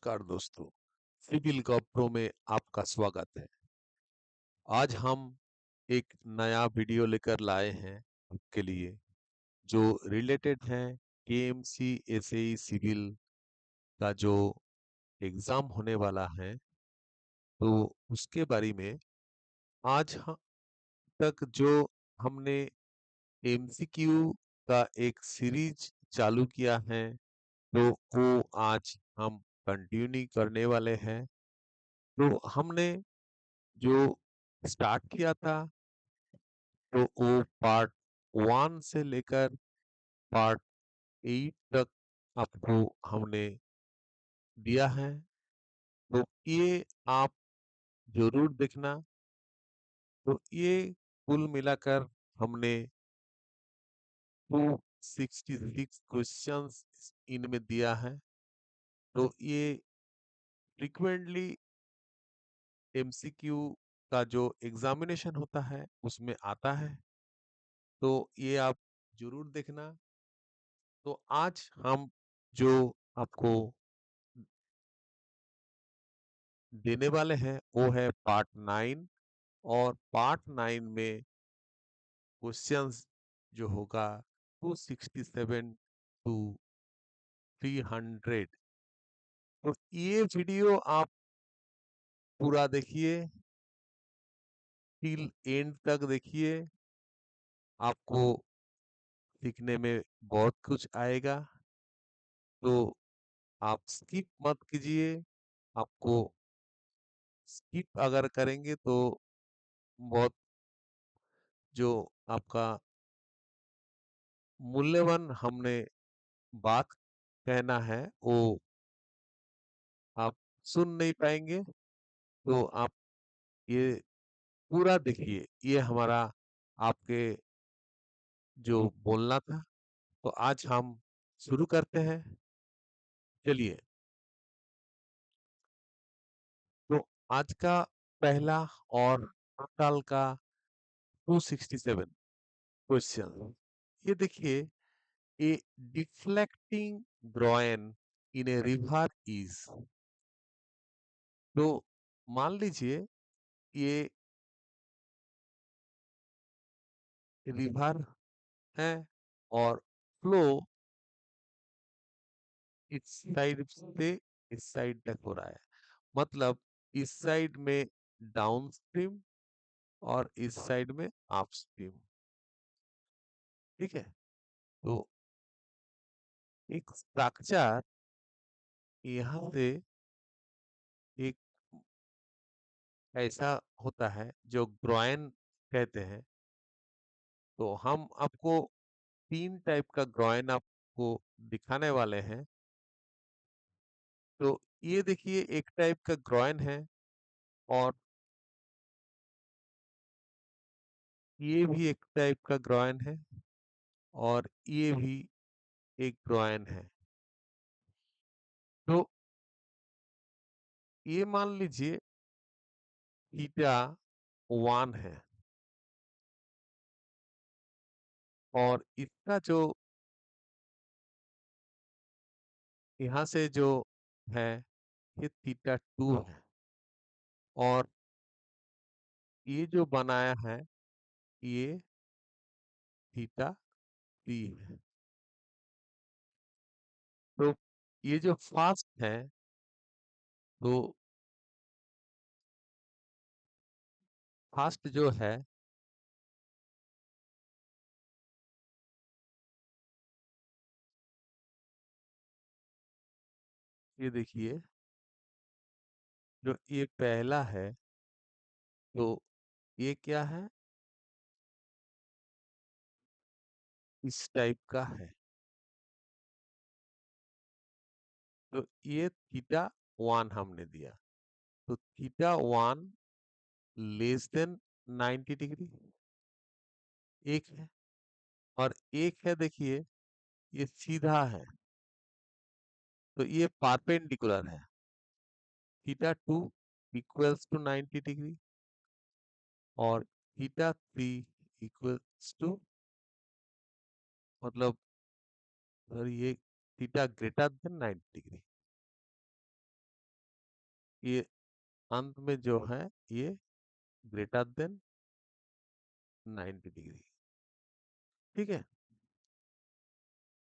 नमस्कार दोस्तों, सिविल गॉव प्रो में आपका स्वागत है। आज हम एक नया वीडियो लेकर लाए हैं आपके लिए जो रिलेटेड है केएमसी एसएई सिविल का जो एग्जाम होने वाला है, तो उसके बारे में आज हम तक जो हमने एमसीक्यू का एक सीरीज चालू किया है, तो वो आज हम कंटिन्यू करने वाले हैं। तो हमने जो स्टार्ट किया था, तो वो पार्ट 1 से लेकर पार्ट 8 तक आपको हमने दिया है। तो ये आप जरूर देखना। तो ये कुल मिलाकर हमने 266 क्वेश्चंस इनमें दिया है। तो ये फ्रिक्वेंटली एमसीक्यू का जो एग्जामिनेशन होता है उसमें आता है। तो ये आप जरूर देखना। तो आज हम जो आपको देने वाले हैं वो है पार्ट 9। और पार्ट 9 में क्वेश्चंस जो होगा 267 टू 300। तो ये वीडियो आप पूरा देखिए, टिल एंड तक देखिए। आपको सीखने में बहुत कुछ आएगा। तो आप स्किप मत कीजिए। आपको स्किप अगर करेंगे तो बहुत जो आपका मूल्यवान हमने बात कहना है वो आप सुन नहीं पाएंगे। तो आप ये पूरा देखिए। ये हमारा आपके जो बोलना था। तो आज हम शुरू करते हैं। चलिए। तो आज का पहला और टोटल का 267 क्वेश्चन, ये देखिए। A deflecting groyne in a river is. तो मान लीजिए ये रिवर है और फ्लो इस साइड से इस साइड तक हो रहा है। मतलब इस साइड में डाउन स्ट्रीम और इस साइड में अप स्ट्रीम। ठीक है। तो एक स्ट्रक्चर यहाँ से एक ऐसा होता है जो ग्रोइन कहते हैं। तो हम आपको 3 टाइप का ग्रोइन आपको दिखाने वाले हैं। तो ये देखिए एक टाइप का ग्रोइन है और ये भी एक टाइप का ग्रोइन है और ये भी एक ग्रोइन है। तो ये मान लीजिए थीटा 1 है और इसका जो यहाँ से जो है ये थीटा 2 है और ये जो बनाया है ये थीटा 3 है। तो ये जो फास्ट है, तो फास्ट जो है ये देखिए, जो ये पहला है तो ये क्या है, इस टाइप का है। तो ये थीटा 1 हमने दिया। तो थीटा 1 लेस देन 90 डिग्री एक है। और एक है देखिए, ये सीधा है। तो ये परपेंडिकुलर है। थीटा 2 इक्वल्स टू 90 डिग्री और थीटा 3 इक्वल्स टू, मतलब अगर ये थीटा ग्रेटर देन 90 डिग्री। ये अंत में जो है ये ग्रेटर देन 90 डिग्री। ठीक है।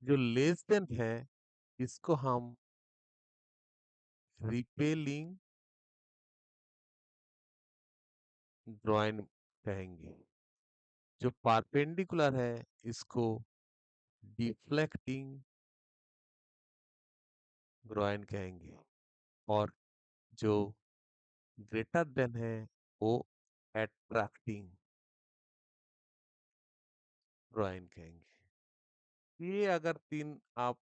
जो लेस देन है इसको हम रिपेलिंग ग्रॉइन कहेंगे। जो परपेंडिकुलर है इसको डिफ्लेक्टिंग ग्रॉइन कहेंगे। और जो ग्रेटर देन है वो एट्रैक्टिंग ग्रॉइन कहेंगे। ये अगर तीन आप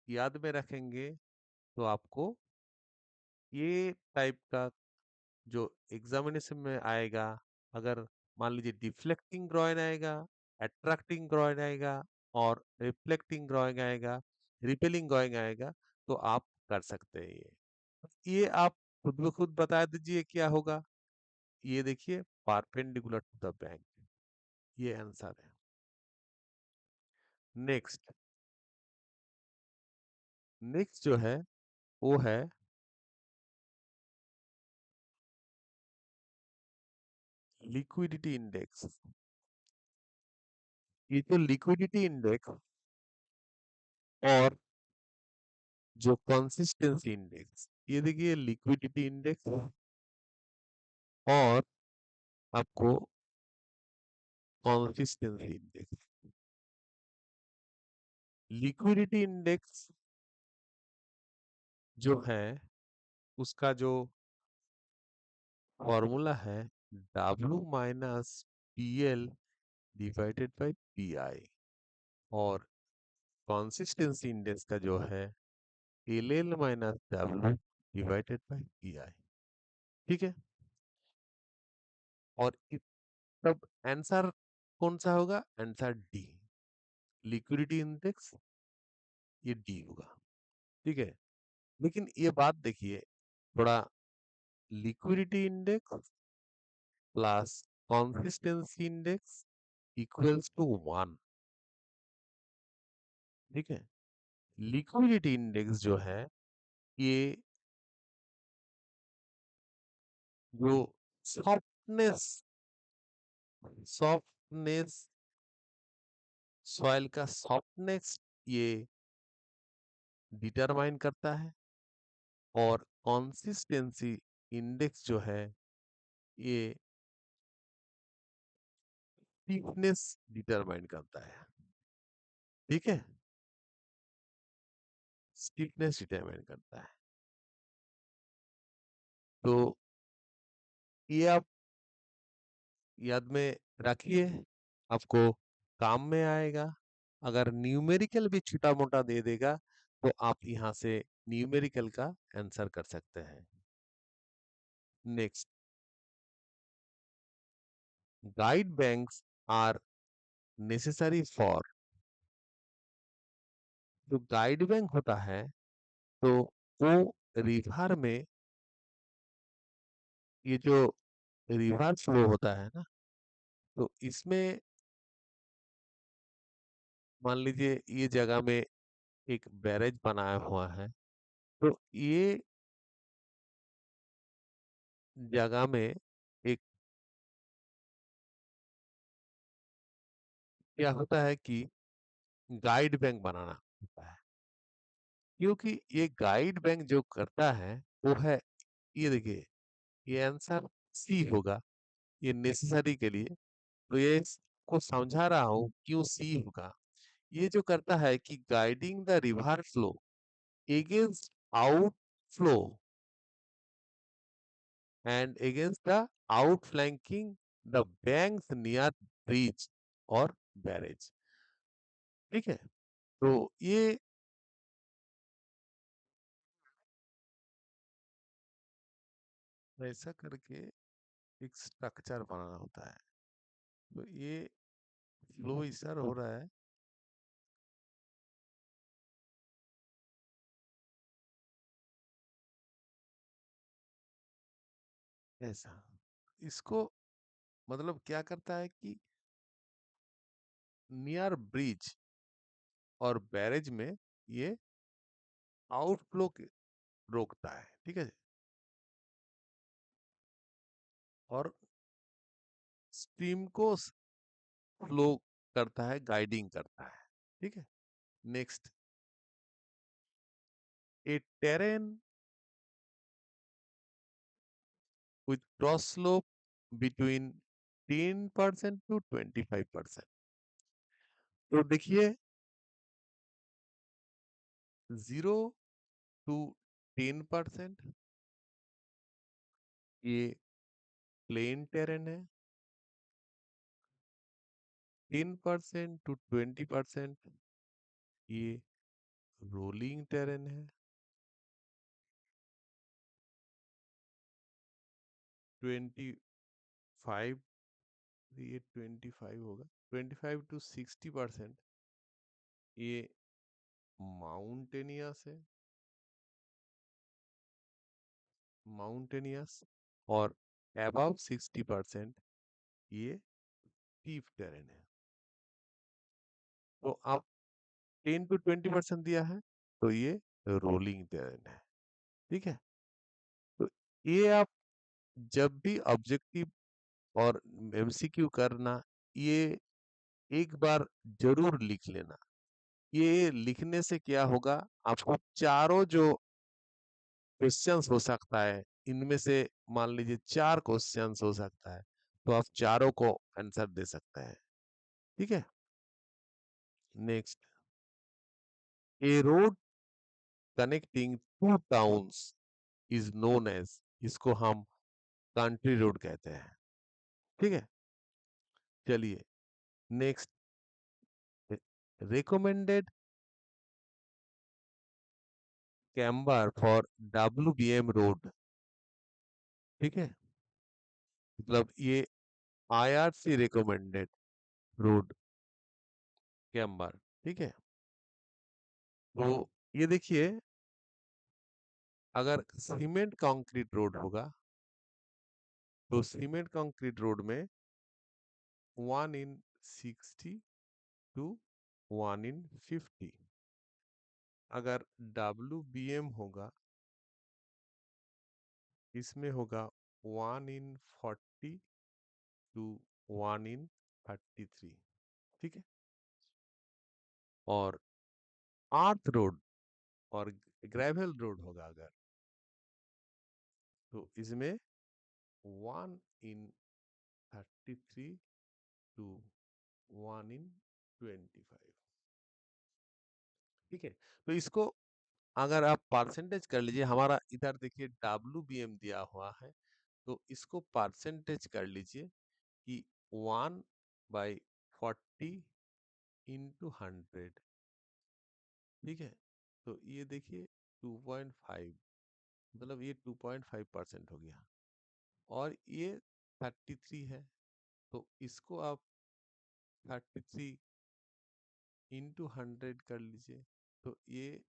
याद में रखेंगे तो आपको ये टाइप का जो एग्जामिनेशन में आएगा, अगर मान लीजिए डिफ्लेक्टिंग ग्रॉइन आएगा, अट्रैक्टिंग ग्रॉइन आएगा और रिफ्लेक्टिंग ग्रॉइन आएगा, रिपेलिंग ग्रॉइन आएगा, तो आप कर सकते हैं ये आप खुद ब खुद बता दीजिए क्या होगा। ये देखिए परपेंडिकुलर टू द बैंक, ये आंसर है। नेक्स्ट नेक्स्ट जो है वो है लिक्विडिटी इंडेक्स। ये जो लिक्विडिटी इंडेक्स और जो कंसिस्टेंसी इंडेक्स, ये देखिए लिक्विडिटी इंडेक्स और आपको कंसिस्टेंसी इंडेक्स। लिक्विडिटी इंडेक्स जो है उसका जो फॉर्मूला है W minus PL divided by PI। और कंसिस्टेंसी इंडेक्स का जो है LL minus W divided by PI। ठीक है। और तब आंसर कौन सा होगा? आंसर डी, लिक्विडिटी इंडेक्स, ये डी होगा। ठीक है। लेकिन ये बात देखिए थोड़ा, liquidity index plus consistency index equals to 1। ठीक है। लिक्विडिटी इंडेक्स जो है ये जो सॉफ्टनेस सॉफ्टनेस सॉइल का सॉफ्टनेस ये डिटरमाइन करता है। और कंसिस्टेंसी इंडेक्स जो है ये स्टीफनेस डिटरमाइन करता है। ठीक है। स्टीफनेस डिटरमाइन करता है। तो ये आप याद में रखिए, आपको काम में आएगा। अगर न्यूमेरिकल भी छोटा मोटा दे देगा तो आप यहाँ से न्यूमेरिकल का आंसर कर सकते हैं। Next, guide banks are necessary for. जो गाइड बैंक होता है तो वो रिवर में, ये जो रिवर फ्लो होता है ना, तो इसमें मान लीजिए ये जगह में एक बैरेज बनाया हुआ है, तो ये जगह में एक क्या होता है कि गाइड बैंक बनाना होता है। क्योंकि ये गाइड बैंक जो करता है वो है, ये देखिए ये आंसर सी होगा, ये नेसेसरी के लिए। तो ये को समझा रहा हूं क्यों सी होगा। ये जो करता है कि guiding the river flow against outflow and against the outflanking the banks near bridge और बैरेज। ठीक है। तो ये ऐसा करके एक स्ट्रक्चर बनाना होता है। तो ये फ्लो इधर हो रहा है ऐसा। इसको मतलब क्या करता है कि नियर ब्रिज और बैरेज में ये आउटफ्लो रोकता है। ठीक है। और स्ट्रीम को फ्लो करता है, गाइडिंग करता है। ठीक है। Next, A terrain with cross slope between 10% to 25%। तो देखिए, 0 to 10% ये प्लेन टेरेन है, 10% to 20% ये रोलिंग टेरेन है, 25 ये 25 होगा, 25 to 60% ये माउंटेनियस है, माउंटेनियस। और अबव 60% ये स्टीप टेरेन है। तो आप 10 to 20% दिया है, तो ये रोलिंग टेरेन है। ठीक है। तो ये आप जब भी ऑब्जेक्टिव और एमसीक्यू करना, ये एक बार जरूर लिख लेना। ये लिखने से क्या होगा, आपको चारों जो क्वेश्चंस हो सकता है, इनमें से मान लीजिए 4 क्वेश्चंस हो सकता है, तो आप चारों को आंसर दे सकते हैं। ठीक है। Next, a road connecting two towns is known as, इसको हम कंट्री रोड कहते हैं। ठीक है। चलिए next, recommended camber for WBM road. ठीक है। मतलब ये आईआरसी रिकमेंडेड रोड कैम्बर। ठीक है। तो ये देखिए, अगर सीमेंट कंक्रीट रोड होगा, तो सीमेंट कंक्रीट रोड में 1 in 60 टू 1 in 50। अगर डब्ल्यूबीएम होगा, इसमें होगा 1 in 40 टू 1 in 33। ठीक है। और आर्थ रोड और ग्रेवल रोड होगा अगर, तो इसमें 1 in 33 टू 1 in 25। ठीक है। तो इसको अगर आप परसेंटेज कर लीजिए, हमारा इधर देखिए डब्ल्यूबीएम दिया हुआ है, तो इसको परसेंटेज कर लीजिए कि 1/40 into 100। ठीक है। तो ये देखिए 2.5, मतलब ये 2.5% हो गया। और ये 33 है, तो इसको आप 33 into 100 कर लीजिए, तो ये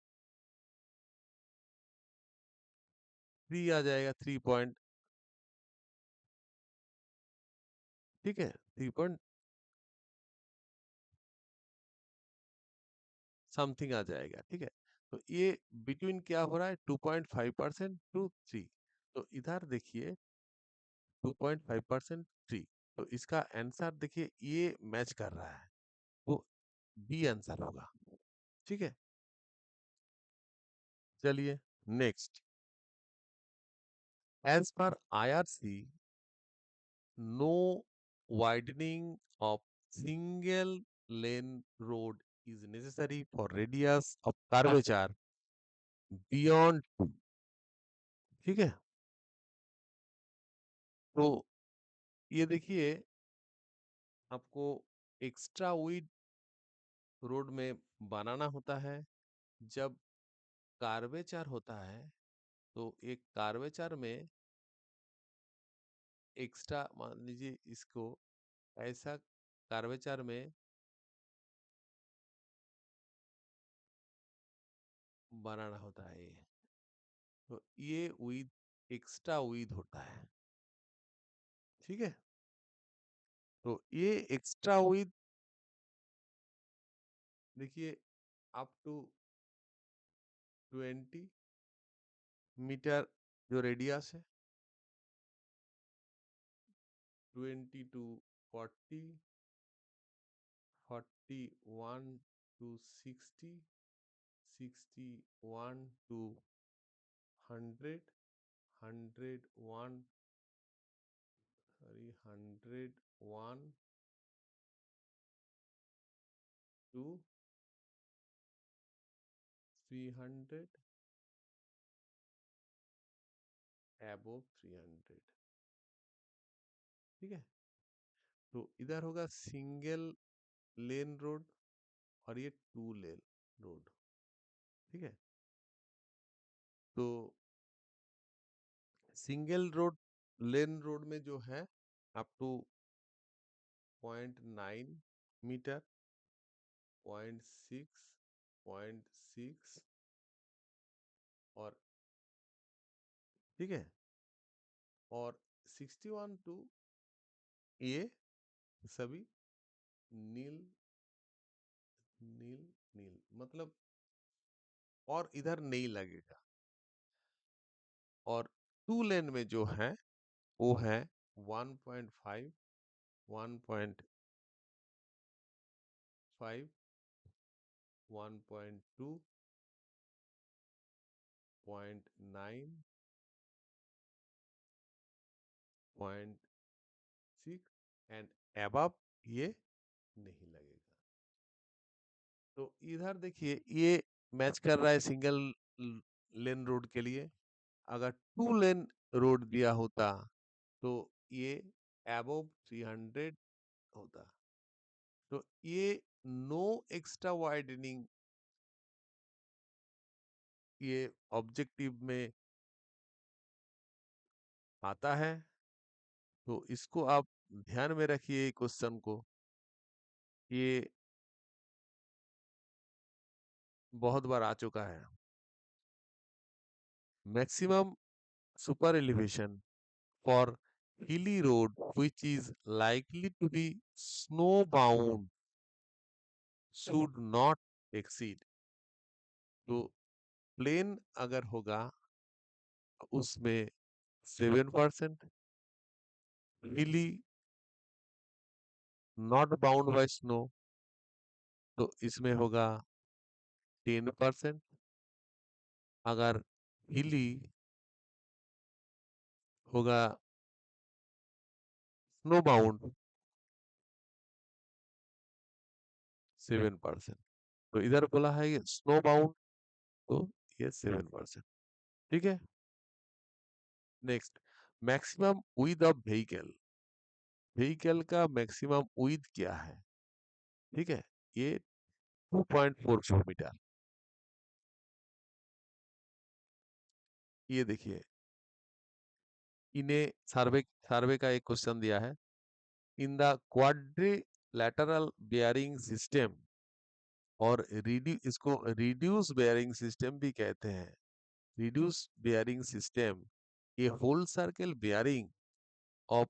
3 आ जाएगा, 3 पॉइंट। ठीक है, 3 पॉइंट समथिंग आ जाएगा। ठीक है। तो ये बिटवीन क्या हो रहा है, 2.5% to 3। तो इधर देखिए 2.5% 3। तो इसका आंसर देखिए ये मैच कर रहा है, तो बी आंसर होगा। ठीक है। चलिए next, as per IRC, no widening of single lane road is necessary for radius of curvature beyond 2। ठीक है। तो ये देखिए, आपको एक्स्ट्रा विड रोड में बनाना होता है जब कार्वेचर होता है। तो एक कार्वेचर में एक्स्ट्रा, मान लीजिए इसको ऐसा, कार्वेचर में बनाना होता है ये, तो ये विद एक्स्ट्रा विद होता है। ठीक है। तो ये एक्स्ट्रा विद देखिए अप टू 20 मीटर जो रेडियस है, 20 to 40, 41 to 60, 61 to 100, 101, sorry, 101 to 300, above 300। ठीक है, तो इधर होगा सिंगल लेन रोड और ये टू लेन रोड। ठीक है, तो सिंगल रोड लेन रोड में जो है अप टू 0.9 मीटर, 0.6, 0.6 और ठीक है, और 61 टू ये सभी नील नील नील, मतलब और इधर नहीं लगेगा। और टू लेन में जो है वो है 1.5, 1.5, 1.2, 0.9, 0.6 एंड above ये नहीं लगेगा। तो इधर देखिए ये मैच कर रहा है सिंगल लेन रोड के लिए। अगर टू लेन रोड दिया होता तो ये above 300 होता। तो ये नो एक्स्ट्रा वाइडनिंग ये ऑब्जेक्टिव में आता है। तो इसको आप ध्यान में रखिए क्वेश्चन को, ये बहुत बार आ चुका है। Maximum super elevation for hilly road which is likely to be snow bound should not exceed। तो प्लेन अगर होगा उसमें 7%, हिली नॉट बाउंड बाय स्नो तो इसमें होगा 10%, अगर हिली होगा स्नो बाउंड 7%। तो इधर बोला है ये स्नो बाउंड तो ये 7%। ठीक है, next, maximum width of vehicle, vehicle का मैक्सिमम विथ क्या है? ठीक है, ये 2.4 मीटर। ये देखिए इन्हें सर्वे सर्वे का एक क्वेश्चन दिया है। In the quadrilateral bearing system और इसको रिड्यूस बेयरिंग सिस्टम भी कहते हैं। रिड्यूस बेयरिंग सिस्टम, ये whole circle bearing of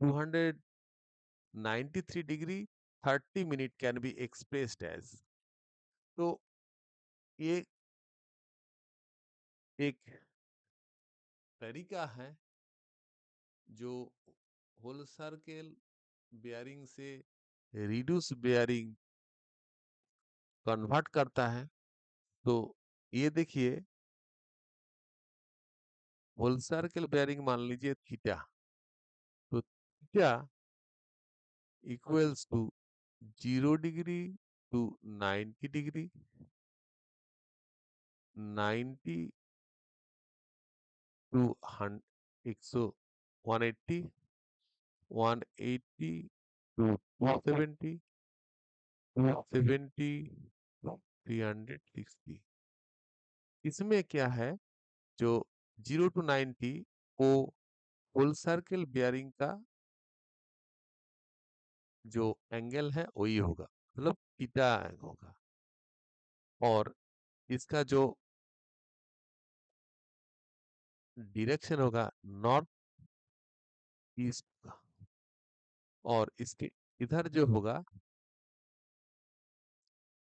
293 degree 30 minute can be expressed as. तो ये एक तरीका है जो होल सर्कल बेयरिंग से रिड्यूस बेयरिंग कन्वर्ट करता है। तो ये देखिए होल सर्कल बेयरिंग मान लीजिए थीटा, तो theta equals to 0 degree to 90 degree, 90 to 180, 180 to 270, 270 360। इसमें क्या है, जो 0 to 90 वो होल सर्कल बेयरिंग का जो एंगल है वही होगा, मतलब थीटा होगा। और इसका जो डायरेक्शन होगा नॉर्थ ईस्ट का। और इसके इधर जो होगा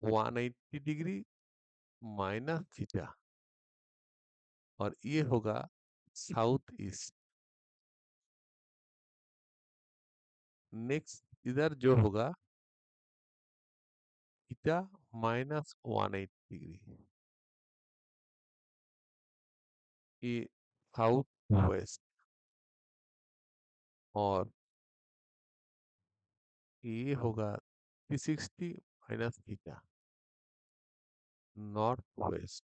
180 डिग्री माइनस थीटा, और ये होगा साउथ ईस्ट। नेक्स्ट इधर जो होगा थीटा -180 डिग्री, ये साउथ वेस्ट, और ये होगा 360 माइनस थीटा नॉर्थ वेस्ट।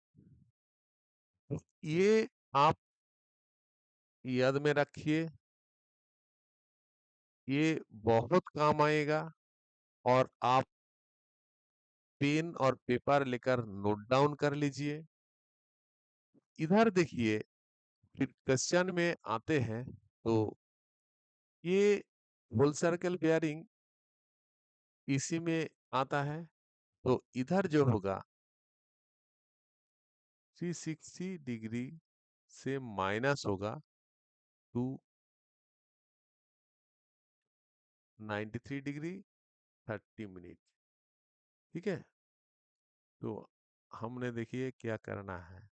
तो ये आप याद में रखिए, ये बहुत काम आएगा। और आप पेन और पेपर लेकर नोट डाउन कर लीजिए। इधर देखिए, फिर क्वेश्चन में आते हैं तो ये होल सर्कल बेयरिंग इसी में आता है। तो इधर जो होगा 360 डिग्री से माइनस होगा 293 डिग्री 30 मिनट। ठीक है, तो हमने देखिए क्या करना है,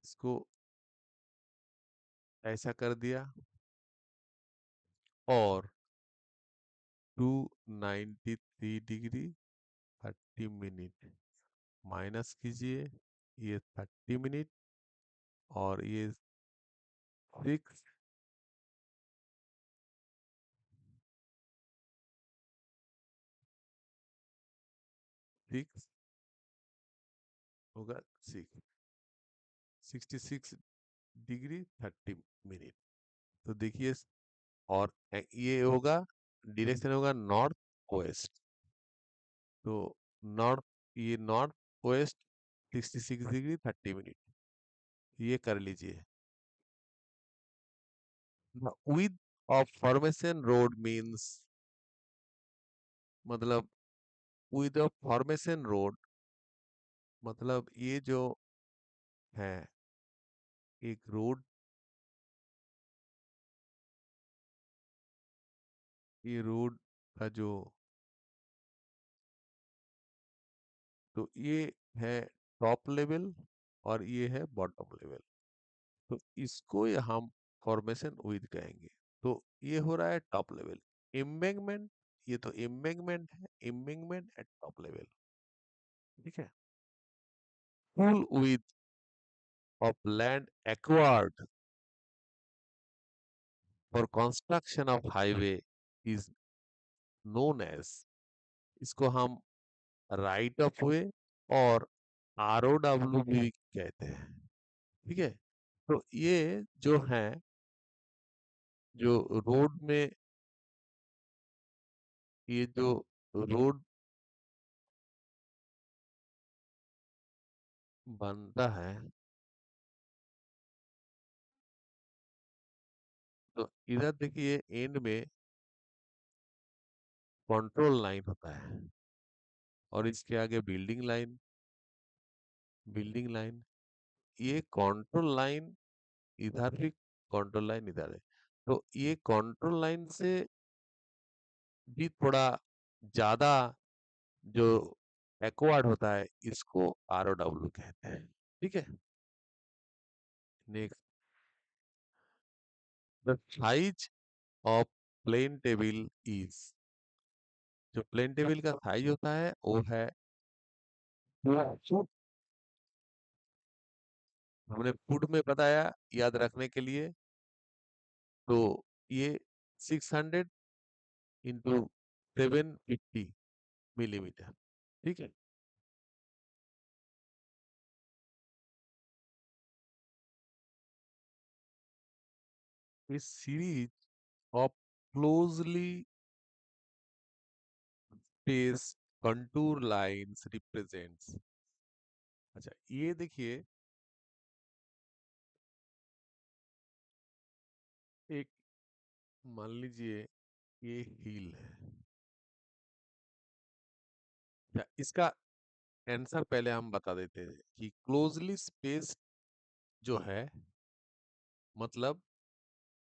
इसको ऐसा कर दिया और 293 डिग्री 30 मिनट माइनस कीजिए, ये 30 मिनट, और ये 6 होगा 66 डिग्री 30 मिनट। तो देखिए, और ये होगा, डायरेक्शन होगा नॉर्थ वेस्ट। तो नॉर्थ, ये नॉर्थ वेस्ट 66 डिग्री 30 मिनट, ये कर लीजिए। The width of formation road means, मतलब width of formation road मतलब ये जो है एक रोड, ये रोड का जो, तो ये है टॉप लेवल और ये है बॉटम लेवल। तो इसको हम फॉर्मेशन विद कहेंगे। तो ये हो रहा है टॉप लेवल एम्बैंकमेंट, ये तो एम्बैंकमेंट है, एम्बैंकमेंट एट टॉप लेवल। ठीक है, full width of land acquired for construction of highway is known as, इसको हम राइट ऑफ वे और ROW भी कहते हैं। ठीक है, तो ये जो है, जो रोड में, ये जो रोड बनता है, तो इधर देखिए एंड में कंट्रोल लाइन होता है, और इसके आगे बिल्डिंग लाइन, बिल्डिंग लाइन, ये कंट्रोल लाइन इधर भी, कंट्रोल लाइन इधर है। तो ये कंट्रोल लाइन से भी थोड़ा ज्यादा जो एक्वार्ड होता है, इसको ROW कहते हैं। ठीक है, next, the size of plane table is, जो प्लेन टेबल का साइज होता है वो है 2 फुट। हमने फुट में बताया याद रखने के लिए। तो ये 600 × 750 मिलीमीटर। ठीक है, इस series of closely space contour lines represents, अच्छा ये देखिए, एक, मान लीजिए ये हिल है। अच्छा, इसका आंसर पहले हम बता देते हैं कि क्लोजली स्पेस जो है, मतलब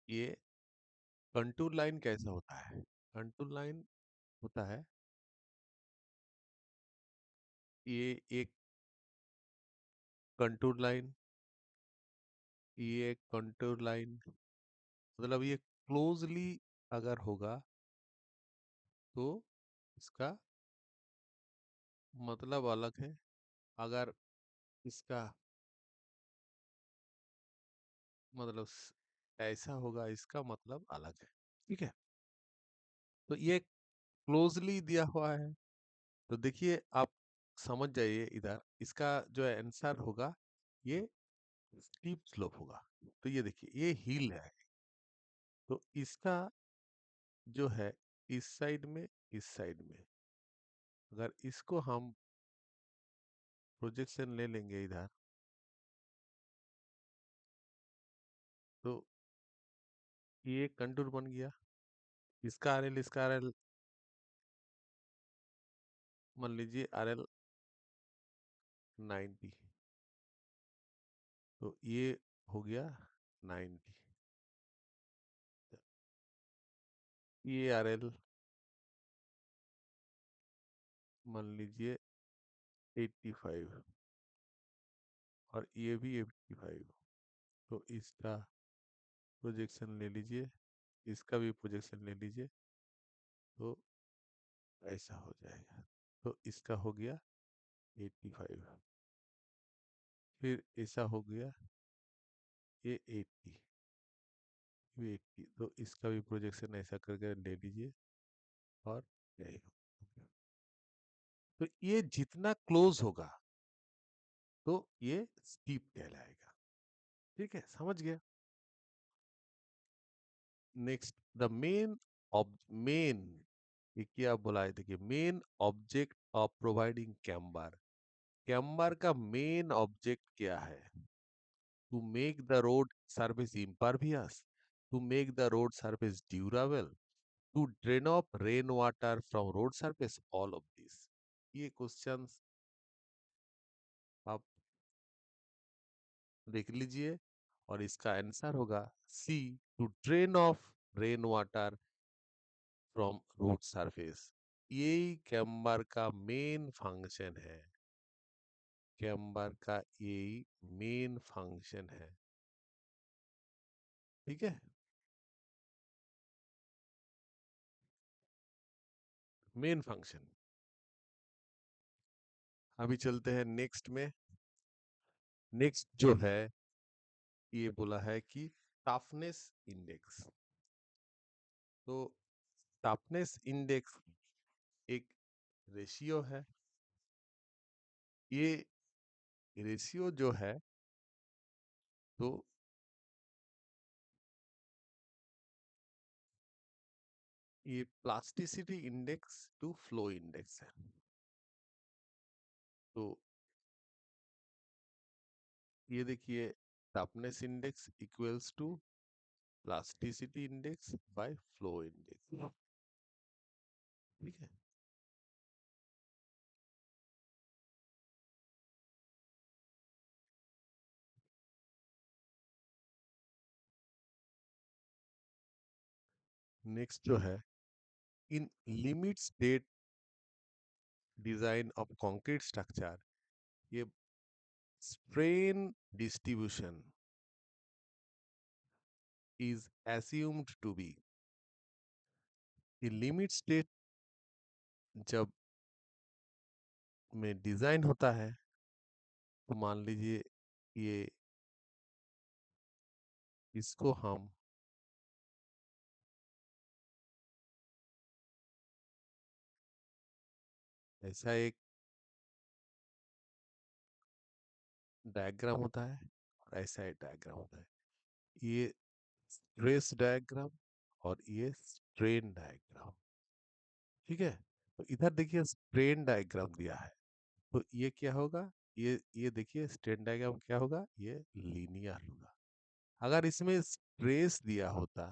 ये कंटूर लाइन कैसा होता है, कंटूर लाइन होता है, ये एक कंटूर लाइन, ये एक कंटूर लाइन, मतलब ये क्लोजली अगर होगा तो इसका मतलब अलग है। अगर इसका मतलब ऐसा होगा, इसका मतलब अलग है। ठीक है, तो ये क्लोजली दिया हुआ है, तो देखिए आप समझ जाइए इधर, इसका जो आंसर होगा ये स्टीप स्लोप होगा। तो ये देखिए ये हिल है, तो इसका जो है इस साइड में, इस साइड में अगर इसको हम प्रोजेक्शन ले लेंगे इधर, तो ये कंटूर बन गया। इसका आरएल, इसका आरएल मान लीजिए आरएल 90, तो ये हो गया 90। ये आरएल मान लीजिए 85 और ये भी 85, तो इसका प्रोजेक्शन ले लीजिए, इसका भी प्रोजेक्शन ले लीजिए, तो ऐसा हो जाएगा। तो इसका हो गया 85, फिर ऐसा हो गया ये 80, ये 80, तो इसका भी प्रोजेक्शन ऐसा करके ले लीजिए और यही हो गया। तो ये जितना क्लोज होगा तो ये स्टीप कहलाएगा। ठीक है, समझ गया। नेक्स्ट, द मेन, ये क्या बोला है, देखिए main object of providing camber. Camber का मेन ऑब्जेक्ट क्या है? To make the road surface impervious, to make the road surface durable, to drain off rain water from road surface, all of this। ये questions आप देख लीजिए और इसका answer होगा C, to drain off rain water from road surface. यही camber का main function है, कैम्बर का यही मेन फंक्शन है। ठीक है, मेन फंक्शन। अभी चलते हैं नेक्स्ट में। नेक्स्ट जो है ये बोला है कि टफनेस इंडेक्स। तो टफनेस इंडेक्स एक रेशियो है। ये रेशियो जो है, तो ये plasticity index to flow index है। तो ये देखिए, toughness index equals to plasticity index by flow index. ठीक है, नेक्स्ट जो है, in limit state design of concrete structure, ये strain distribution is assumed to be. ये लिमिट स्टेट जब में डिजाइन होता है, तो मान लीजिए ये, इसको हम ऐसा एक डायग्राम होता है और ऐसा एक डायग्राम होता है। ये स्ट्रेस डायग्राम और ये स्ट्रेन डायग्राम। ठीक है, तो इधर देखिए स्ट्रेन डायग्राम दिया है, तो ये क्या होगा, ये देखिए स्ट्रेन डायग्राम क्या होगा, ये लीनियर होगा। अगर इसमें स्ट्रेस दिया होता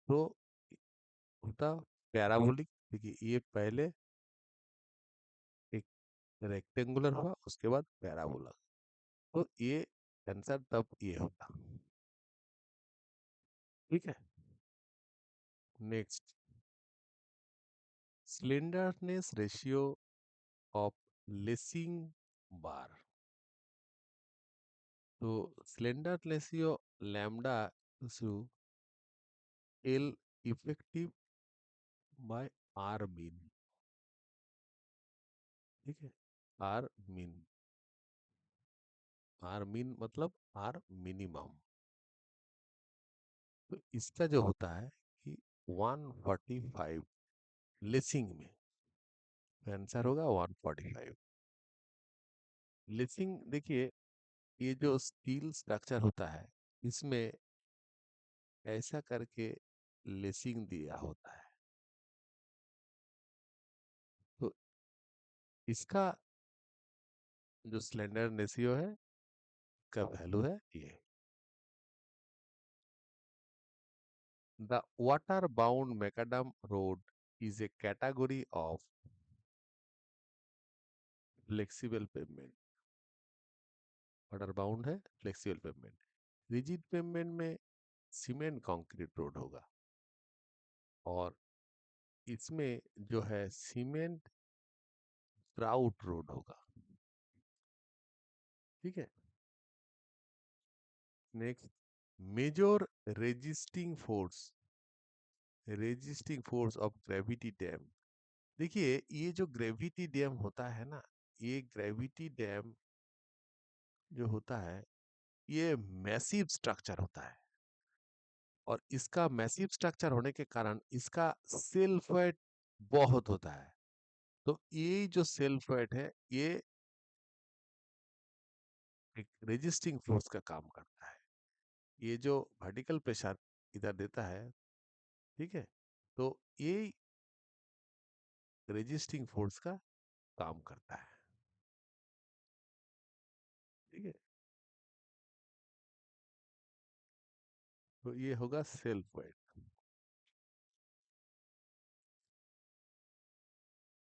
तो होता पैराबोलिक। देखिए ये पहले एक रेक्टेंगुलर हुआ, उसके बाद पैराबोला, तो ये आंसर तब ये होता। ठीक है, next, slenderness ratio of lacing bar. तो slender ratio lambda to L effective by R mean. ठीक है, आर मीन, आर मीन मतलब आर मिनिमम। तो इसका जो होता है कि 145 लेसिंग में, आंसर होगा 145। लेसिंग देखिए, ये जो स्टील स्ट्रक्चर होता है इसमें ऐसा करके लेसिंग दिया होता है। तो इसका जो स्लेंडर रेशियो है का वैल्यू है ये। The water bound macadam road is A category of flexible pavement. Water bound है, फ्लेक्सिबल पेवमेंट। रिजिड पेवमेंट में सीमेंट कंक्रीट रोड होगा, और इसमें जो है सीमेंट ग्राउट रोड होगा। ठीक है, next, major resisting force of gravity dam. देखिए, ये जो ग्रेविटी डैम होता है ना, ये ग्रेविटी डैम जो होता है ये मैसिव स्ट्रक्चर होता है, और इसका मैसिव स्ट्रक्चर होने के कारण इसका सेल्फ वेट बहुत होता है। तो ये जो सेल्फ वेट है ये एक रेजिस्टिंग फोर्स का काम करता है। ये जो वर्टिकल प्रेशर इधर देता है, ठीक है, तो ये रेजिस्टिंग फोर्स का काम करता है। ठीक है, तो ये होगा सेल्फ वेट।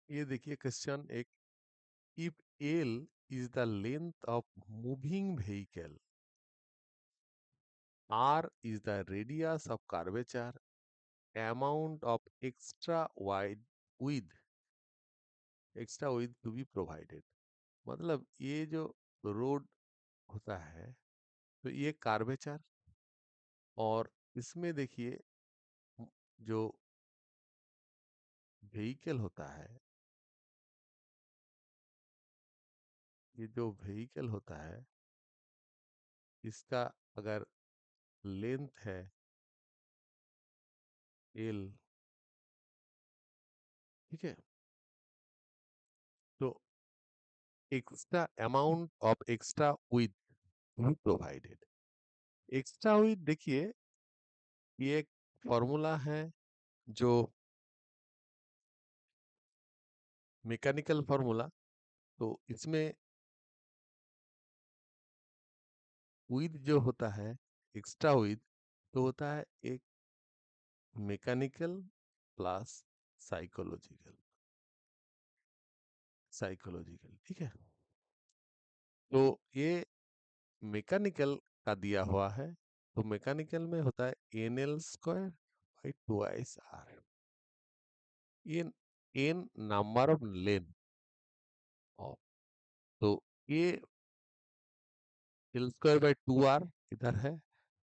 ये देखिए क्वेश्चन एक, if L is the length of moving vehicle, R is the radius of curvature, amount of with extra width to be provided। मतलब ये जो रोड होता है, तो ये कार्वेचर, और इसमें देखिए जो व्हीकल होता है, ये जो व्हीकल होता है इसका अगर लेंथ है एल, ठीक है, तो extra amount of extra with भी प्रोवाइडेड। एक्स्ट्रा विथ देखिए, ये एक फॉर्मूला है जो मैकेनिकल फॉर्मूला। तो इसमें विद जो होता है, एक्स्ट्रा विद, तो होता है एक मैकेनिकल प्लस साइकोलॉजिकल, साइकोलॉजिकल। ठीक है, तो ये मैकेनिकल का दिया हुआ है, तो मैकेनिकल में होता है N L square by twice R. N, N number of lane of, तो ये L square by two R इधर है,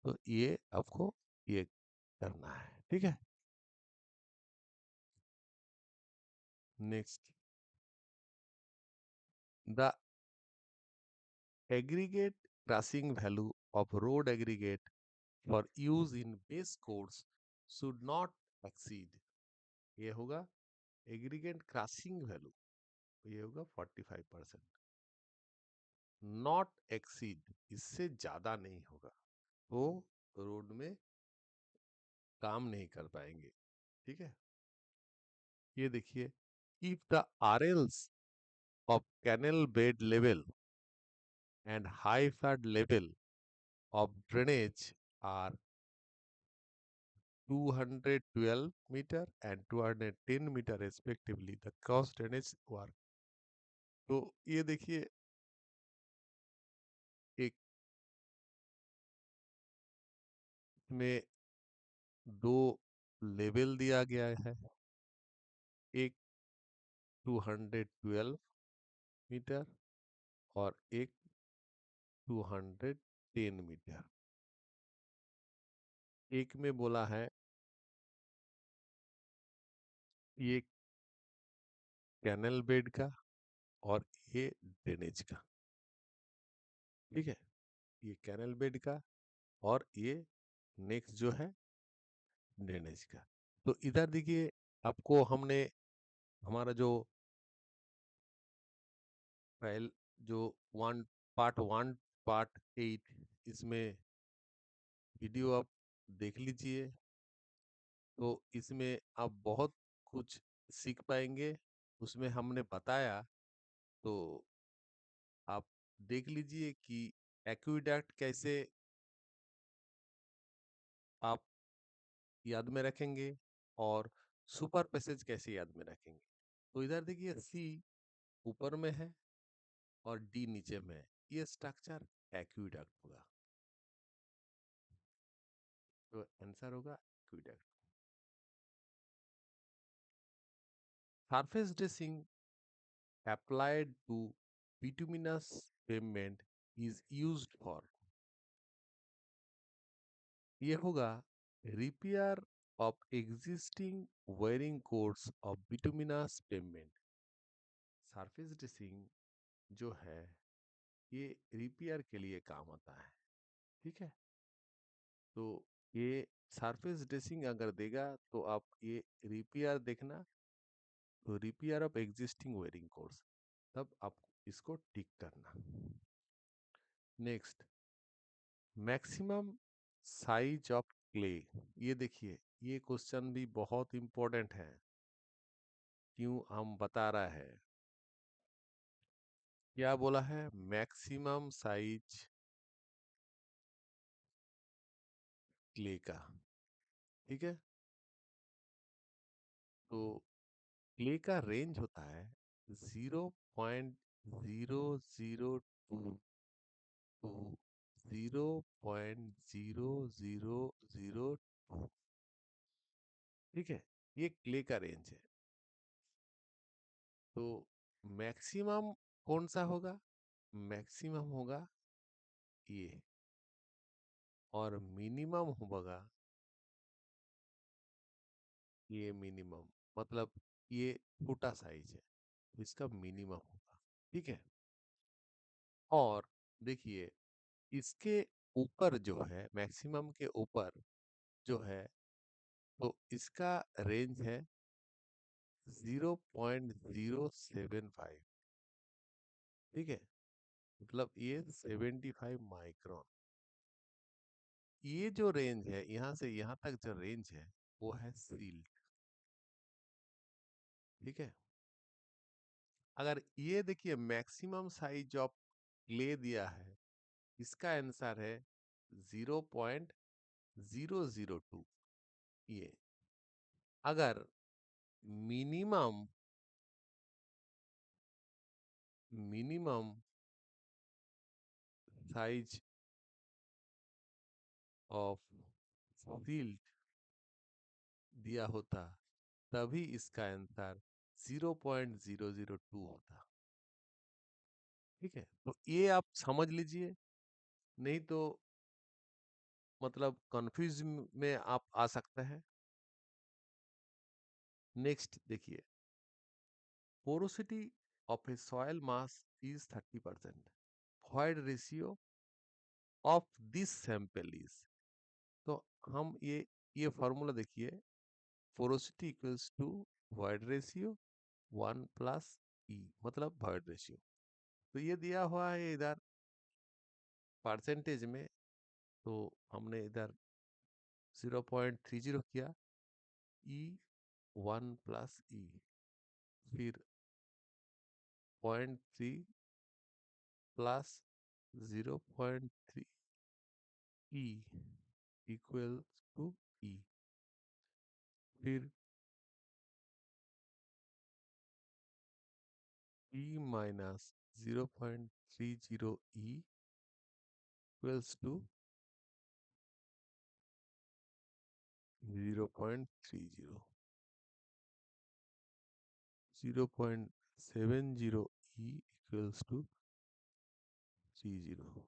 तो ये आपको ये करना है। ठीक है, next, the aggregate crushing value of road aggregate for use in base course should not exceed, ये होगा एग्रीगेट क्रशिंग वैल्यू, ये होगा 45%। नॉट एक्सीड, इससे ज्यादा नहीं होगा, वो रोड में काम नहीं कर पाएंगे। ठीक है, ये देखिए, if the RLs of canal bed level and high flood level of drainage are 212 meter and 210 meter respectively, the cross drainage work। तो ये देखिए, एक में दो लेवल दिया गया है, एक 212 मीटर और एक 210 मीटर। एक में बोला है ये कैनल बेड का और ये ड्रेनेज का। ठीक है, ये कैनल बेड का और ये नेक्स्ट जो है ड्रेनेज का। तो इधर देखिए, आपको हमने हमारा जो पहल जो वन पार्ट 1 पार्ट 8 इसमें वीडियो आप देख लीजिए, तो इसमें आप बहुत कुछ सीख पाएंगे। उसमें हमने बताया, तो आप देख लीजिए कि एक्विडक्ट कैसे आप याद में रखेंगे और सुपर पैसेज कैसे याद में रखेंगे। तो इधर देखिए, सी ऊपर में है और डी नीचे में है, ये स्ट्रक्चर एक्विडक्ट होगा। तो आंसर होगा aqueduct. Surface dressing applied to bituminous pavement is used for, ये होगा repair of existing wiring codes of bituminous pavement. Surface dressing जो है ये रिपेयर के लिए काम आता है। ठीक है, तो ये सरफेस ड्रेसिंग अगर देगा तो आप ये रिपेयर देखना, तो repair of existing wiring codes, तब आप इसको टिक करना। Next, maximum size of clay. ये देखिए, ये क्वेश्चन भी बहुत इंपॉर्टेंट है। क्यों हम बता रहा है, क्या बोला है, मैक्सिमम साइज क्ले का। ठीक है, तो क्ले का रेंज होता है 0.002 टू 0.0002। ठीक है, ये क्ले का रेंज है। तो मैक्सिमम कौन सा होगा, मैक्सिमम होगा ये, और मिनिमम होगा ये। मिनिमम मतलब ये छोटा साइज है, तो इसका मिनिमम होगा। ठीक है, और देखिए, इसके ऊपर जो है, मैक्सिमम के ऊपर जो है, तो इसका रेंज है 0.075। ठीक है, मतलब ये 75 माइक्रोन। ये जो रेंज है, यहाँ से यहाँ तक जो रेंज है, वो है सील्ड। ठीक है, अगर ये देखिए मैक्सिमम साइज ऑफ क्ले दिया है, इसका आंसर है 0.002। ये अगर minimum minimum size of field दिया होता, तभी इसका आंसर 0.002 होता। ठीक है, तो ये आप समझ लीजिए, नहीं तो मतलब कंफ्यूज में आप आ सकते हैं। नेक्स्ट देखिए, porosity of a soil mass is 30%, void ratio of this sample is. तो हम ये फॉर्मूला देखिए, porosity equals to void ratio 1 + E, मतलब void रेशियो। तो ये दिया हुआ है इधर परसेंटेज में, तो हमने इधर 0.30 किया, E 1 + E, फिर 0.3 plus 0.3 E equal to E, फिर E minus 0.30 E equals to 0.30, 0.70 E equals to 30।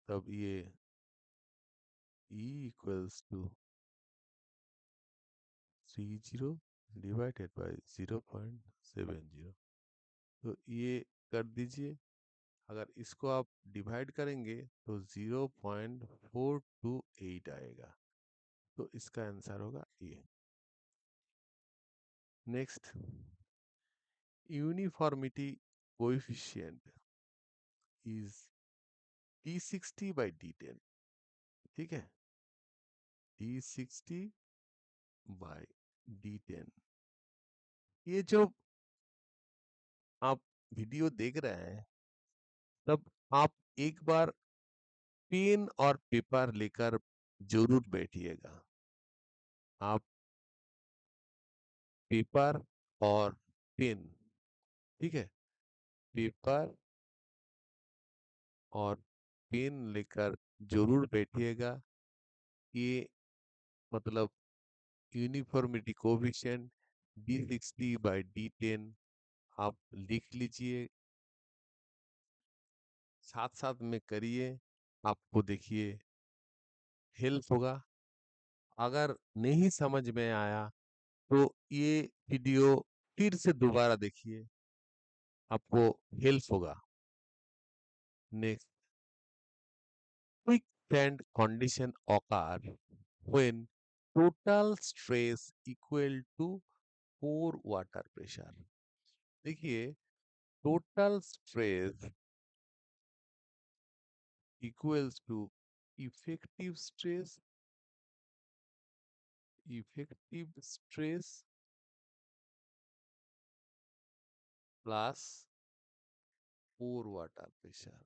तब ये E equals to 30 divided by 0.70। तो ये कर दीजिए। अगर इसको आप डिवाइड करेंगे तो 0.428 आएगा। तो इसका आंसर होगा ये। Next, uniformity coefficient is D60/D10। ठीक है, D60/D10। ये जो आप वीडियो देख रहे हैं, तब आप एक बार पेन और पेपर लेकर जरूर बैठिएगा। आप पेपर और पेन, ठीक है, पेपर और पेन लेकर जरूर बैठिएगा। ये मतलब यूनिफॉर्मिटी कोएफिशिएंट D60/D10 आप लिख लीजिए, साथ साथ में करिए, आपको देखिए हेल्प होगा। अगर नहीं समझ में आया तो ये वीडियो फिर से दोबारा देखिए, आपको हेल्प होगा। Next, quicksand condition occur when total stress equal to pore water pressure। देखिए, total stress equals to effective stress, effective stress plus pore water pressure.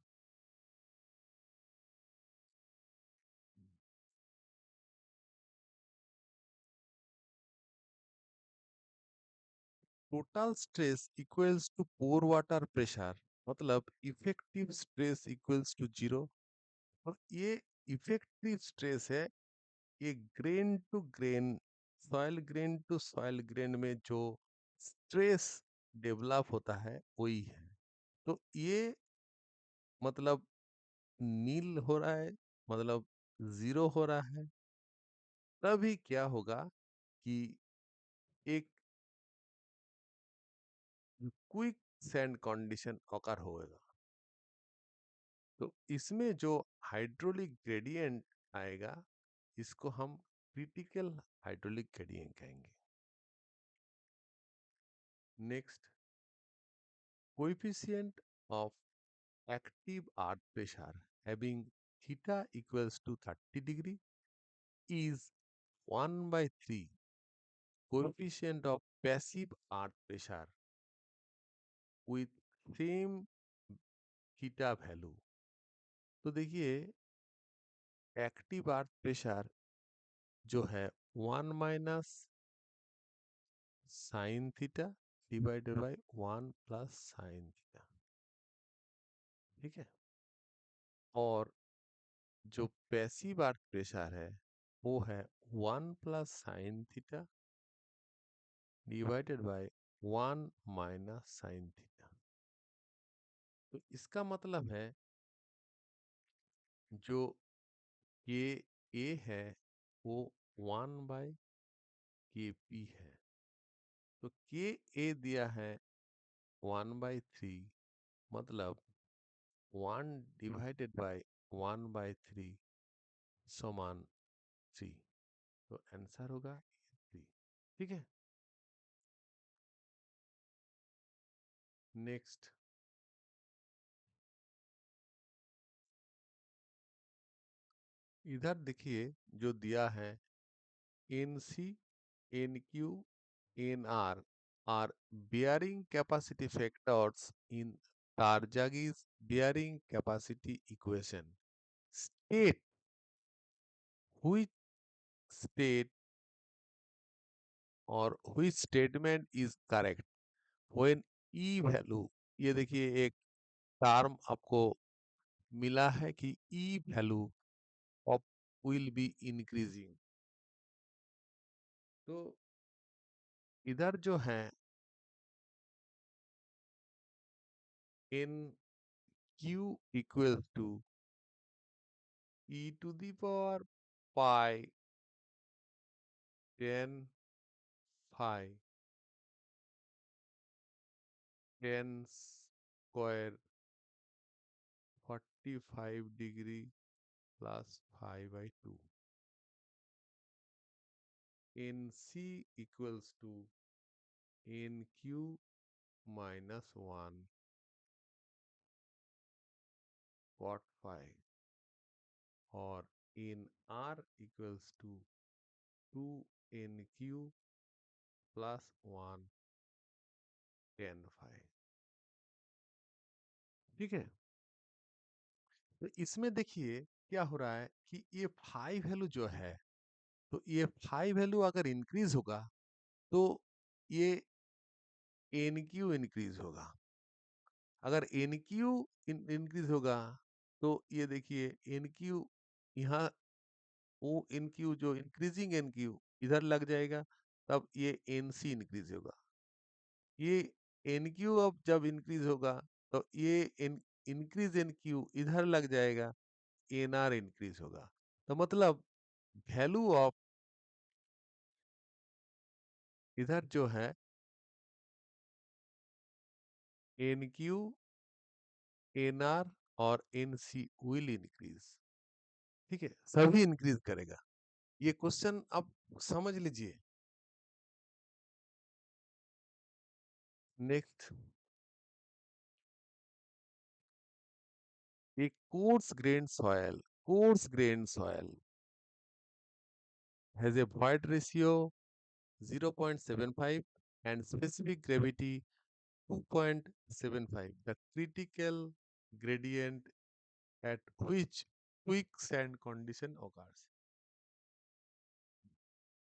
Total stress equals to pore water pressure, मतलब effective stress equals to zero. और ये effective stress है, ये grain to grain, soil grain to soil grain में जो stress develop होता है वही है। तो ये मतलब नील हो रहा है, मतलब जीरो हो रहा है। तभी क्या होगा कि एक क्विक सैंड कंडीशन ऑकर होगा। तो इसमें जो हाइड्रोलिक ग्रेडियंट आएगा, इसको हम क्रिटिकल हाइड्रोलिक ग्रेडियंट कहेंगे। Next, coefficient of active earth pressure having theta equals to 30 degree is 1 by 3 coefficient of passive earth pressure with same theta value। तो देखिए, एक्टिव अर्थ प्रेशर जो है 1 - sine theta divided by 1 + sine theta. ठीक है, और जो passive earth pressure है वो है 1 + sine theta divided by 1 - sine theta. तो इसका मतलब है जो के ए है वो 1/KP है। तो के ए दिया है 1/3, मतलब 1/3 समान 3। तो आंसर होगा 3। ठीक है, नेक्स्ट, इधर देखिए जो दिया है NC, NQ, NR are bearing capacity factors in Tarjagi's bearing capacity equation. State which state or which statement is correct when E value, ये देखिए एक टर्म आपको मिला है कि E value of will be increasing। तो इधर जो है NQ equals to e⁻ pi 10 phi 10 square 45 degree plus 5 by 2. NC equals to NQ minus 1 cot phi, or NR equals to 2NQ plus 1 tan phi. ठीक है, तो इसमें देखिए क्या हो रहा है कि ये फाई वैल्यू जो है, तो ये फाई वैल्यू अगर इंक्रीज होगा तो ये एन क्यू इंक्रीज होगा। अगर एन क्यू इंक्रीज होगा तो ये देखिए एन क्यू यहाँ, वो एन क्यू जो इंक्रीजिंग एन क्यू इधर लग जाएगा, तब ये एन सी इंक्रीज होगा। ये एन क्यू अब जब इंक्रीज होगा तो ये इंक्रीज एन क्यू इधर लग जाएगा, एन आर इंक्रीज होगा। तो मतलब वैल्यू ऑफ इधर जो है एन क्यू, एन आर और एन सी विल इंक्रीज। ठीक है, सभी इंक्रीज करेगा। ये क्वेश्चन आप समझ लीजिए। Next, a coarse grain soil has a void ratio 0.75 and specific gravity 2.75. The critical gradient at which quicksand condition occurs.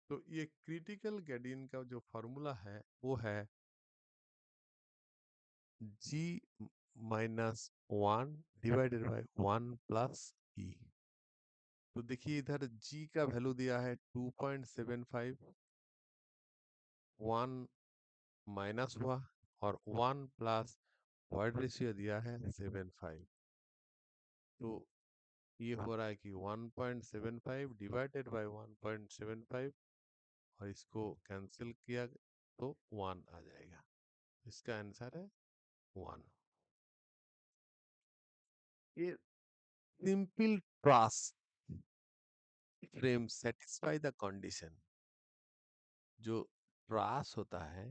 तो ये क्रिटिकल ग्रेडियंट का जो फॉर्मूला है वो है g minus 1 divided by 1 plus e। तो देखिए इधर g का वैल्यू दिया है 2.75, 1 माइनस हुआ और 1 प्लस वॉइड रेशियो दिया है 75। तो ये हो रहा है कि 1.75 डिवाइडेड बाय 1.75 और इसको कैंसिल किया तो 1 आ जाएगा। इसका आंसर है 1। ये simple ट्रास frame satisfy the condition. जो ट्रास होता है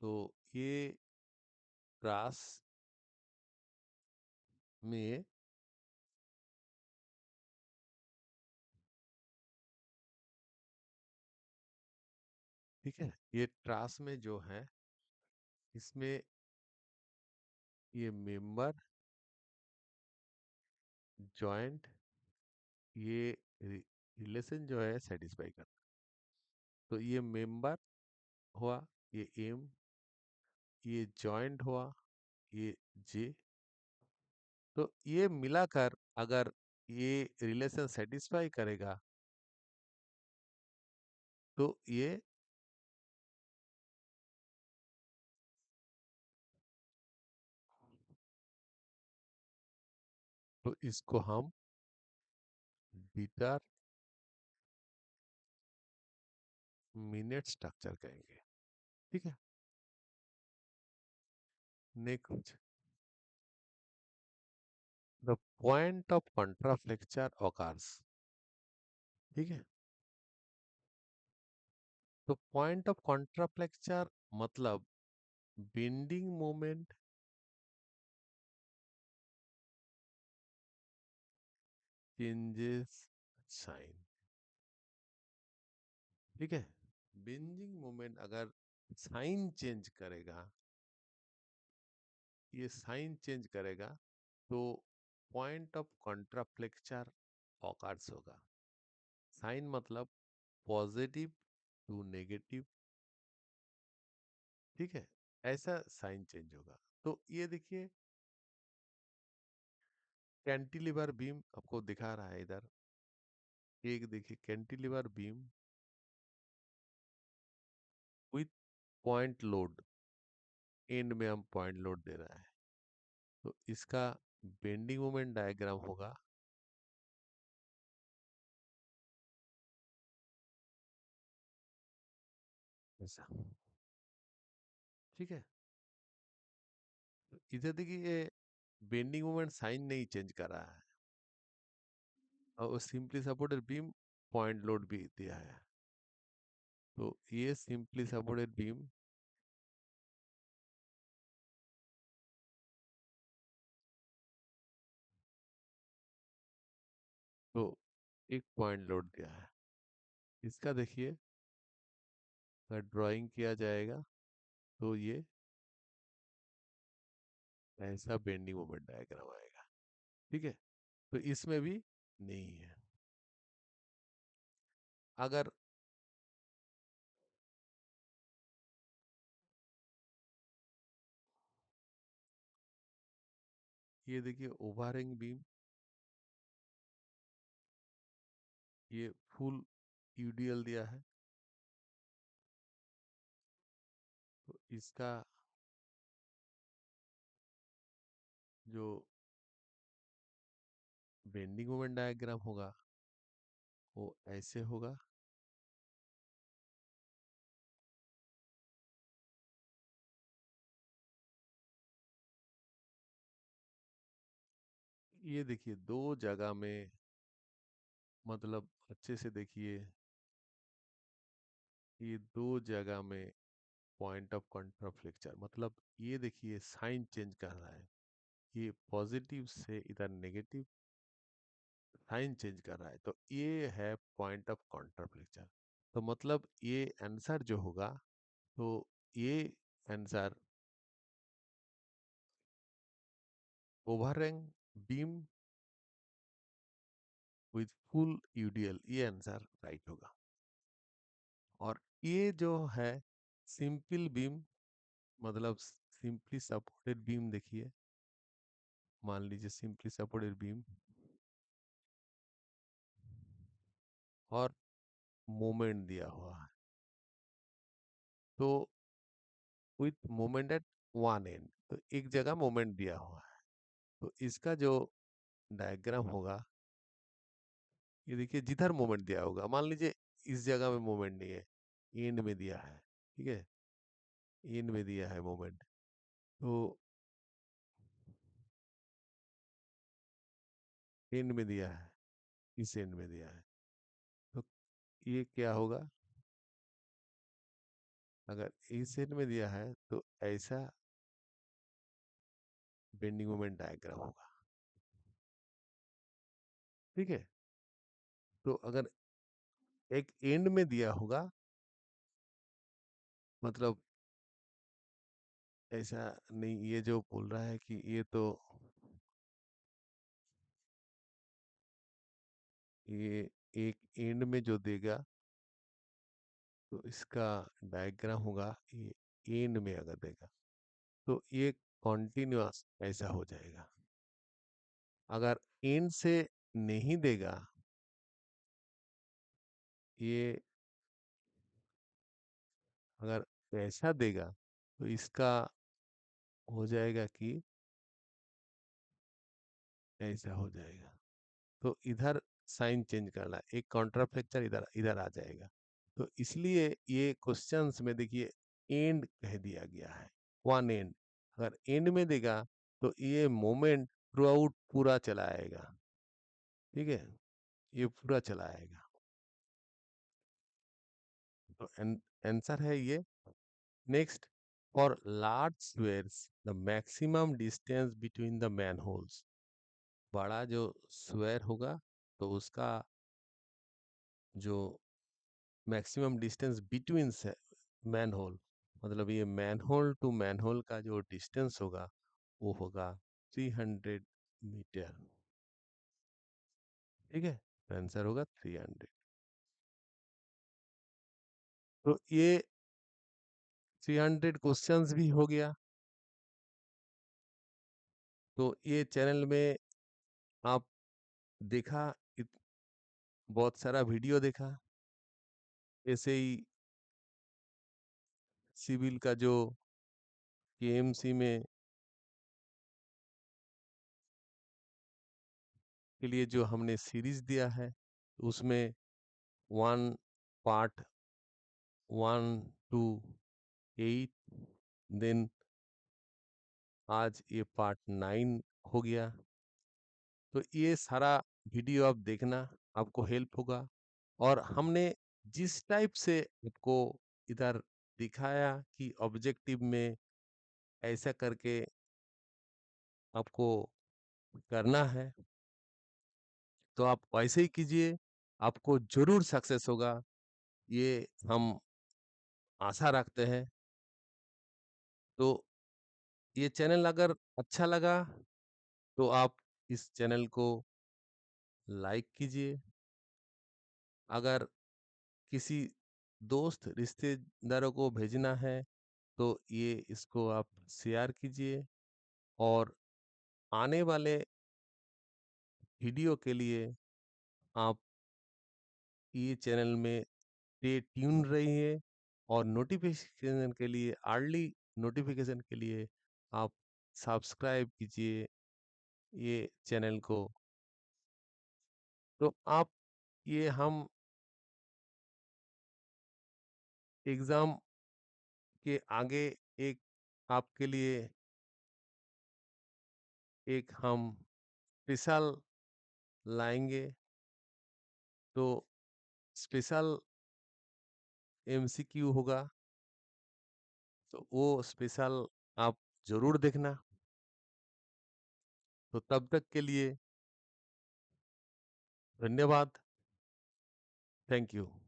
तो ये ट्रास में, ठीक है, ये ट्रास में जो है इसमें ये मेंबर जॉइंट, ये रिलेशन जो है सेटिस्फाई करता है। तो ये मेंबर हुआ, ये एम, ये जॉइंट हुआ, ये जे। तो ये मिलाकर अगर ये रिलेशन सेटिस्फाई करेगा तो ये, तो इसको हम डिटरमिनेट स्ट्रक्चर कहेंगे। ठीक है, next, the point of contraflexure occurs. ठीक है, तो पॉइंट ऑफ कंट्राफ्लेक्चर मतलब बेंडिंग मोमेंट चेंजेस साइन। ठीक है, बेंडिंग मोमेंट अगर साइन चेंज करेगा, ये साइन चेंज करेगा तो पॉइंट ऑफ कंट्राफ्लेक्चर ऑकर्स होगा। साइन मतलब पॉजिटिव टू नेगेटिव। ठीक है, ऐसा साइन चेंज होगा। तो ये देखिए कैंटिलीवर बीम आपको दिखा रहा है इधर। एक देखिए cantilever beam width point load, and में हम पॉइंट लोड दे रहा है, तो इसका बेंडिंग मोमेंट डायग्राम होगा ऐसा। ठीक है, इधर देखिए ये बेंडिंग मोमेंट साइन नहीं चेंज कर रहा है, और simply supported beam point load भी दिया है। तो ये सिंपली सपोर्टेड बीम तो एक पॉइंट लोड दिया है। इसका देखिए अगर ड्राइंग किया जाएगा तो ये ऐसा बेंडिंग मोमेंट डायग्राम आएगा। ठीक है, तो इसमें भी नहीं है। अगर ये देखिए ओवरहैंग बीम, ये फुल यूडीएल दिया है, तो इसका जो बेंडिंग मोमेंट डायग्राम होगा वो ऐसे होगा। ये देखिए दो जगह में, मतलब अच्छे से देखिए, ये दो जगह में पॉइंट ऑफ कॉन्ट्राफ्लेक्चर, मतलब ये देखिए साइन चेंज कर रहा है, ये पॉजिटिव से इधर नेगेटिव साइन चेंज कर रहा है, तो ये है पॉइंट ऑफ कॉन्ट्राफ्लेक्चर। तो मतलब ये आंसर जो होगा, तो ये answer overhang beam width full UDL, ये आंसर राइट होगा। और ये जो है सिंपल बीम, मतलब सिंपली सपोर्टेड बीम, देखिए मान लीजिए सिंपली सपोर्टेड बीम और मोमेंट दिया हुआ है, तो with moment at one and, तो एक जगह मोमेंट दिया हुआ है, तो इसका जो डायग्राम होगा, ये देखिए जिधर मोमेंट दिया होगा, मान लीजिए इस जगह में मोमेंट नहीं है, एंड में दिया है, ठीक है, एंड में दिया है मोमेंट, तो एंड में दिया है, इस एंड में दिया है, तो ये क्या होगा, अगर इस एंड में दिया है तो ऐसा बेंडिंग मोमेंट डायग्राम होगा। ठीक है, तो अगर एक एंड में दिया होगा, मतलब ऐसा नहीं, ये जो बोल रहा है कि ये तो ये एक एंड में जो देगा, तो इसका डायग्राम होगा, ये एंड में अगर देगा तो ये कॉन्टिन्यूअस ऐसा हो जाएगा। अगर एंड से नहीं देगा, ये अगर ऐसा देगा, तो इसका हो जाएगा कि ऐसा हो जाएगा। तो इधर साइन चेंज करना, एक कॉन्ट्राफ्लेक्चर इधर इधर आ जाएगा। तो इसलिए ये क्वेश्चंस में देखिए एंड कह दिया गया है, वन एंड। अगर एंड में देगा तो ये मोमेंट थ्रू आउट पूरा चला आएगा। ठीक है, ये पूरा चला आएगा। तो आंसर है ये। Next, for large squares the maximum distance between the manholes, बड़ा जो स्क्वायर होगा तो उसका जो मैक्सिमम डिस्टेंस बिटवीन मैनहोल, मतलब ये मैनहोल टू मैनहोल का जो डिस्टेंस होगा वो होगा 300 मीटर। ठीक है, आंसर होगा 300। तो ये 300 क्वेश्चंस भी हो गया। तो ये चैनल में आप देखा, बहुत सारा वीडियो देखा, ऐसे ही सिविल का जो केएमसी में के लिए जो हमने सीरीज दिया है, उसमें वन पार्ट 1 to 8, देन आज ये पार्ट 9 हो गया। तो ये सारा वीडियो आप देखना, आपको हेल्प होगा। और हमने जिस टाइप से आपको इधर दिखाया कि ऑब्जेक्टिव में ऐसा करके आपको करना है, तो आप वैसे ही कीजिए, आपको ज़रूर सक्सेस होगा, ये हम आशा रखते हैं। तो ये चैनल अगर अच्छा लगा, तो आप इस चैनल को लाइक कीजिए। अगर किसी दोस्त, रिश्तेदारों को भेजना है, तो ये इसको आप शेयर कीजिए। और आने वाले वीडियो के लिए आप ये चैनल में स्टे ट्यून रहिए। और नोटिफिकेशन के लिए, अर्ली नोटिफिकेशन के लिए आप सब्सक्राइब कीजिए ये चैनल को। तो आप, ये हम एग्ज़ाम के आगे एक आपके लिए एक हम स्पेशल लाएँगे। तो स्पेशल एमसीक्यू होगा, तो वो स्पेशल आप ज़रूर देखना। तो तब तक के लिए धन्यवाद। Thank you.